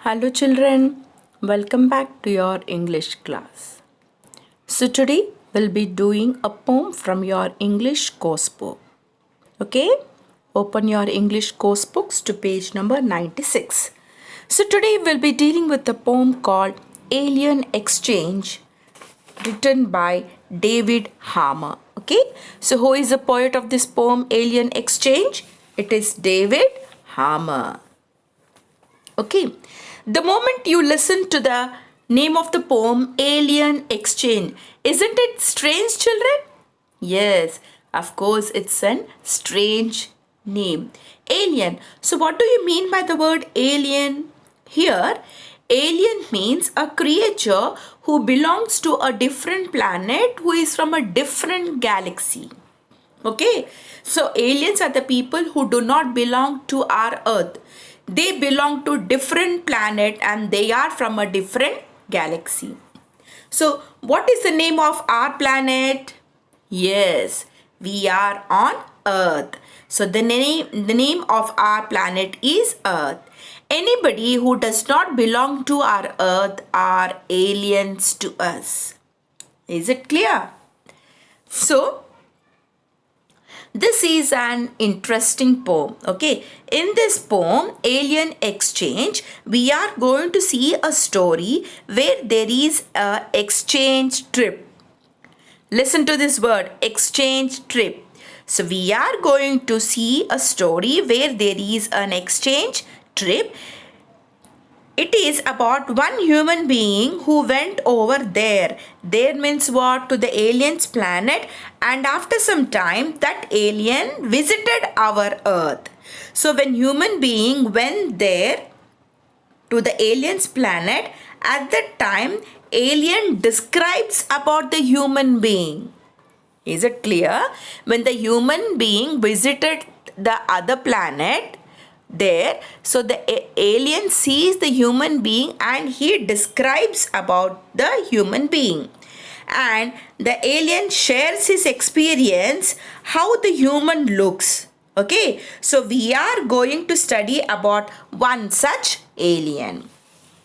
Hello children, welcome back to your English class. So today we'll be doing a poem from your English course book. Okay? Open your English course books to page number 96. So today we'll be dealing with a poem called Alien Exchange written by David Harmer. Okay? So who is the poet of this poem Alien Exchange? It is David Harmer. Okay. The moment you listen to the name of the poem Alien Exchange, isn't it strange, children? Yes, of course, it's an strange name. Alien. So, what do you mean by the word alien? Here, alien means a creature who belongs to a different planet, who is from a different galaxy. Okay, so aliens are the people who do not belong to our earth. They belong to different planet and they are from a different galaxy. So what is the name of our planet? Yes, we are on earth. So the name of our planet is earth. Anybody who does not belong to our earth are aliens to us. Is it clear? So this is an interesting poem. Okay, in this poem, Alien Exchange, we are going to see a story where there is a exchange trip. Listen to this word, exchange trip. So we are going to see a story where there is an exchange trip. It is about one human being who went over there. There means what? To the alien's planet, and after some time that alien visited our earth. So when human being went there to the alien's planet, at that time alien describes about the human being. Is it clear? When the human being visited the other planet, there, so the alien sees the human being and he describes about the human being, and the alien shares his experience how the human looks. Okay, so we are going to study about one such alien.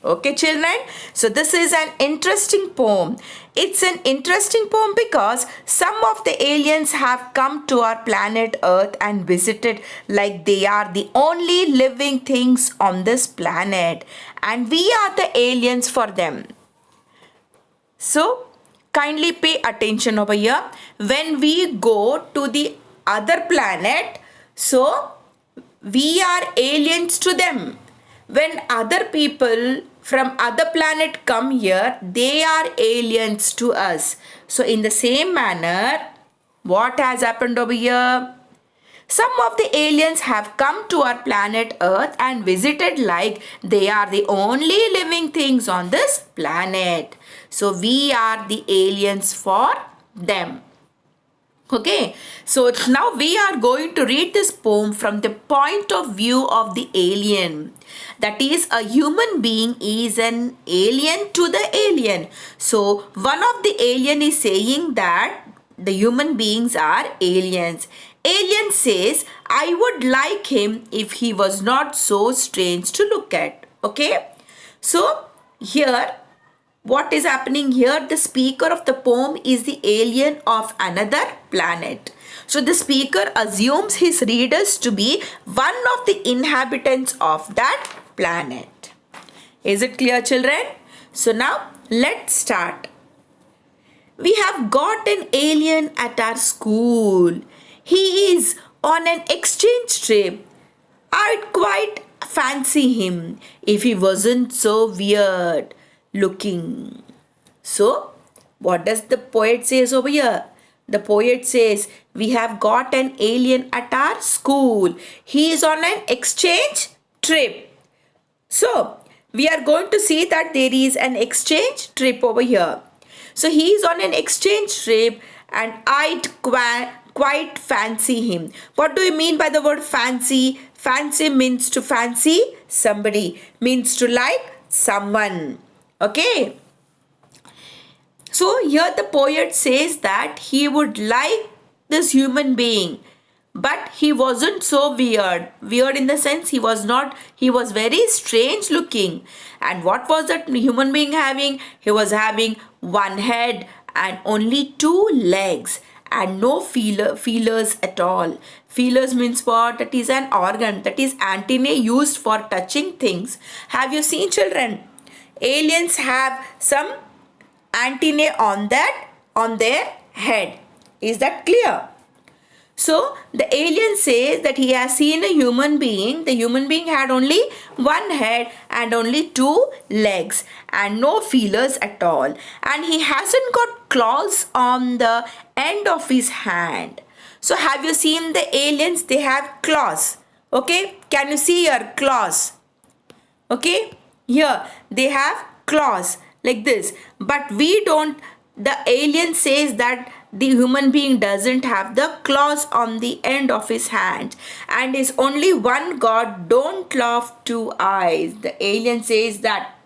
Okay, children. So this is an interesting poem. It's an interesting poem because some of the aliens have come to our planet Earth and visited like they are the only living things on this planet. And we are the aliens for them. So kindly pay attention over here. When we go to the other planet, so we are aliens to them. When other people from other planet come here, they are aliens to us. So in the same manner, what has happened over here? Some of the aliens have come to our planet Earth and visited like they are the only living things on this planet. So we are the aliens for them. Okay, so now we are going to read this poem from the point of view of the alien. That is, a human being is an alien to the alien. So one of the alien is saying that the human beings are aliens. Alien says, I would like him if he was not so strange to look at. Okay, so here what is happening here? The speaker of the poem is the alien of another planet. So the speaker assumes his readers to be one of the inhabitants of that planet. Is it clear, children? So now let's start. We have got an alien at our school. He is on an exchange trip. I'd quite fancy him if he wasn't so weird looking. So, what does the poet says over here? The poet says, we have got an alien at our school. He is on an exchange trip. So, we are going to see that there is an exchange trip over here. So, he is on an exchange trip and I'd quite fancy him. What do you mean by the word fancy? Fancy means to fancy somebody, means to like someone. Okay. So here the poet says that he would like this human being But he wasn't so weird. Weird in the sense he was very strange looking. And what was that human being having? He was having one head and only two legs and no feelers at all. Feelers means what? That is an organ, that is antennae used for touching things. Have you seen, children? Aliens have some antennae on their head. Is that clear? So the alien says that he has seen a human being. The human being had only one head and only two legs and no feelers at all. And he hasn't got claws on the end of his hand. So have you seen the aliens? They have claws. Okay, can you see your claws? Okay, here they have claws like this, but we don't. The alien says that the human being doesn't have the claws on the end of his hand and is only one god. Don't laugh, two eyes. The alien says that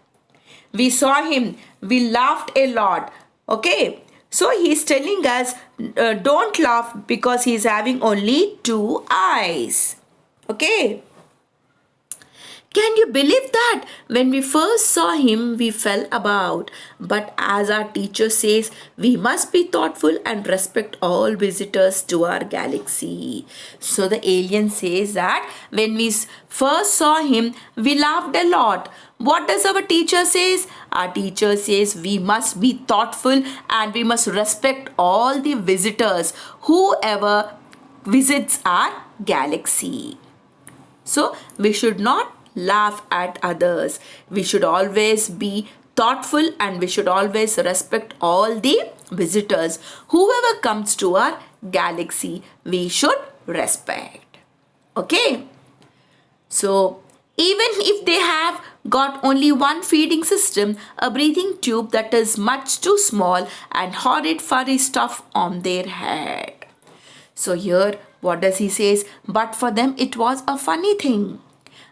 we saw him, we laughed a lot. Okay, so he's telling us don't laugh because he's having only two eyes. Okay, can you believe that? When we first saw him, we fell about. But as our teacher says, we must be thoughtful and respect all visitors to our galaxy. So the alien says that when we first saw him, we laughed a lot. What does our teacher says? Our teacher says we must be thoughtful and we must respect all the visitors, whoever visits our galaxy. So we should not laugh at others. We should always be thoughtful and we should always respect all the visitors. Whoever comes to our galaxy, we should respect. Okay? So, even if they have got only one feeding system, a breathing tube that is much too small and horrid furry stuff on their head. So here, what does he says? But for them, it was a funny thing.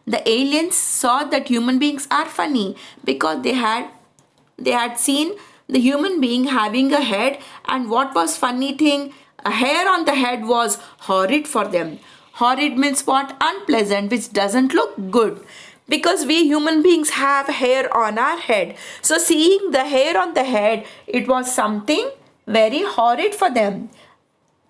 The aliens saw that human beings are funny because they had seen the human being having a head, and what was funny thing? A hair on the head was horrid for them. Horrid means what? Unpleasant, which doesn't look good. Because we human beings have hair on our head. So seeing the hair on the head, it was something very horrid for them.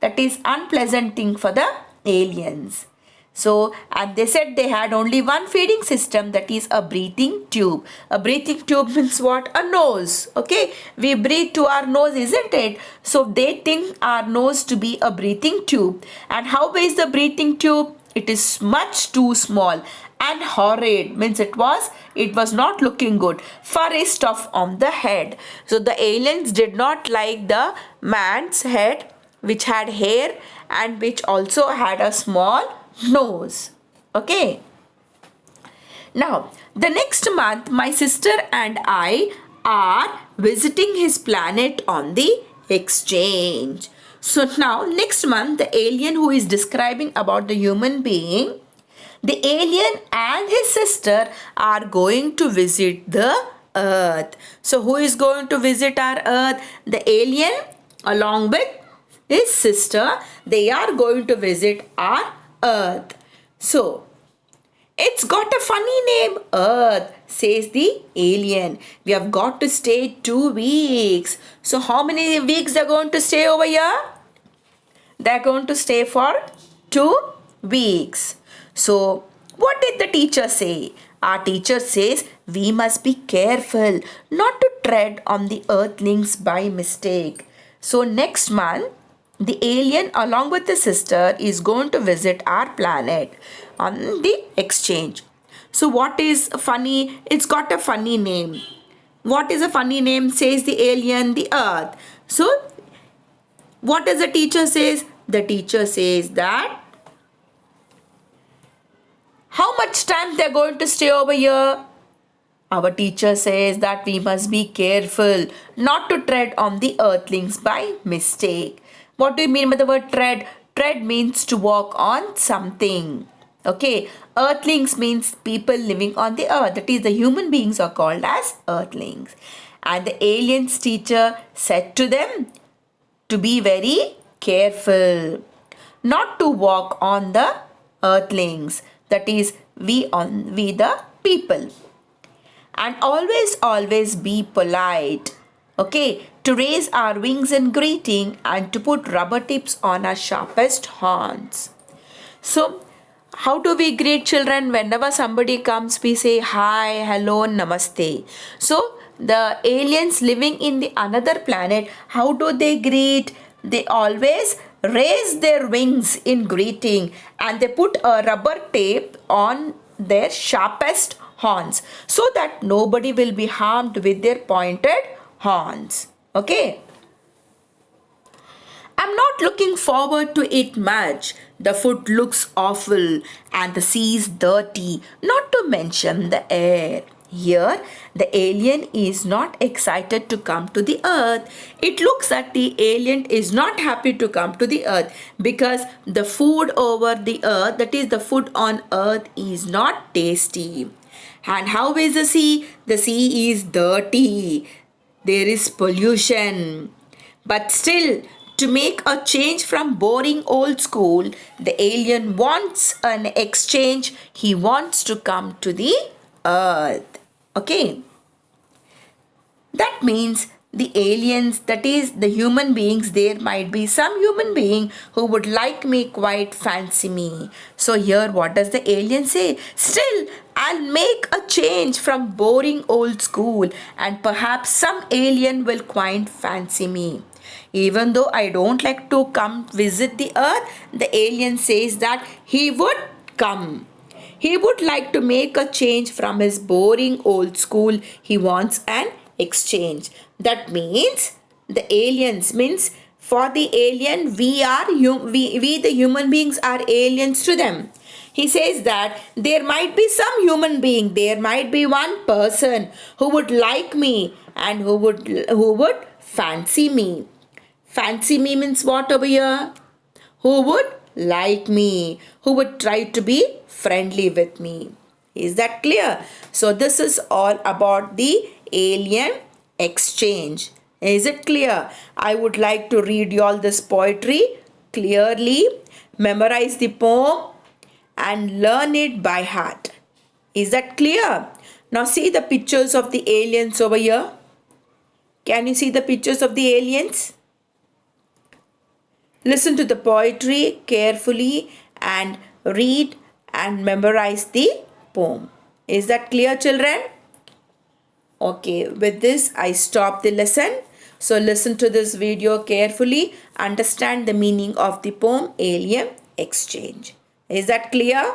That is unpleasant thing for the aliens. So, and they said they had only one feeding system, that is a breathing tube. A breathing tube means what? A nose. Okay, we breathe to our nose, isn't it? So they think our nose to be a breathing tube. And how big is the breathing tube? It is much too small. And horrid means it was not looking good. Furry stuff on the head. So the aliens did not like the man's head, which had hair and which also had a small nose. Okay. Now, the next month, my sister and I are visiting his planet on the exchange. So now, next month, the alien who is describing about the human being, the alien and his sister are going to visit the earth. So who is going to visit our earth? The alien along with his sister, they are going to visit our earth. So, it's got a funny name, Earth, says the alien. We have got to stay 2 weeks. So, how many weeks they're going to stay over here? They're going to stay for 2 weeks. So, what did the teacher say? Our teacher says we must be careful not to tread on the earthlings by mistake. So, next month, the alien along with the sister is going to visit our planet on the exchange. So what is funny? It's got a funny name. What is a funny name? Says the alien, the earth. So what does the teacher says? The teacher says that how much time they're going to stay over here? Our teacher says that we must be careful not to tread on the earthlings by mistake. What do you mean by the word tread? Tread means to walk on something. Okay. Earthlings means people living on the earth. That is, the human beings are called as earthlings. And the aliens teacher said to them to be very careful. not to walk on the earthlings, that is we the people. And always be polite, okay, to raise our wings in greeting and to put rubber tips on our sharpest horns. So how do we greet children? Whenever somebody comes, we say hi, hello, namaste. So the aliens living in the another planet, how do they greet? They always raise their wings in greeting and they put a rubber tape on their sharpest horns so that nobody will be harmed with their pointed horns. Okay. I'm not looking forward to it much. The food looks awful and the sea is dirty, not to mention the air. Here, the alien is not excited to come to the earth. It looks that the alien is not happy to come to the earth because the food over the earth, that is the food on earth, is not tasty. And how is the sea? The sea is dirty. There is pollution. But still, to make a change from boring old school, the alien wants an exchange. He wants to come to the earth. Okay. That means the aliens, that is the human beings, there might be some human being who would like me, quite fancy me. So here what does the alien say? Still, I'll make a change from boring old school and perhaps some alien will quite fancy me. Even though I don't like to come visit the earth, the alien says that he would come. He would like to make a change from his boring old school. He wants an exchange. That means the aliens means for the alien we the human beings are aliens to them. He says that there might be some human being, there might be one person who would like me and who would fancy me. Fancy me means what over here? Who would like me, who would try to be friendly with me. Is that clear? So this is all about the alien exchange. Is it clear? I would like to read you all this poetry clearly, memorize the poem and learn it by heart. Is that clear? Now see the pictures of the aliens over here. Can you see the pictures of the aliens? Listen to the poetry carefully and read and memorize the poem. Is that clear, children? Okay, with this I stop the lesson. So listen to this video carefully. Understand the meaning of the poem Alien Exchange. Is that clear?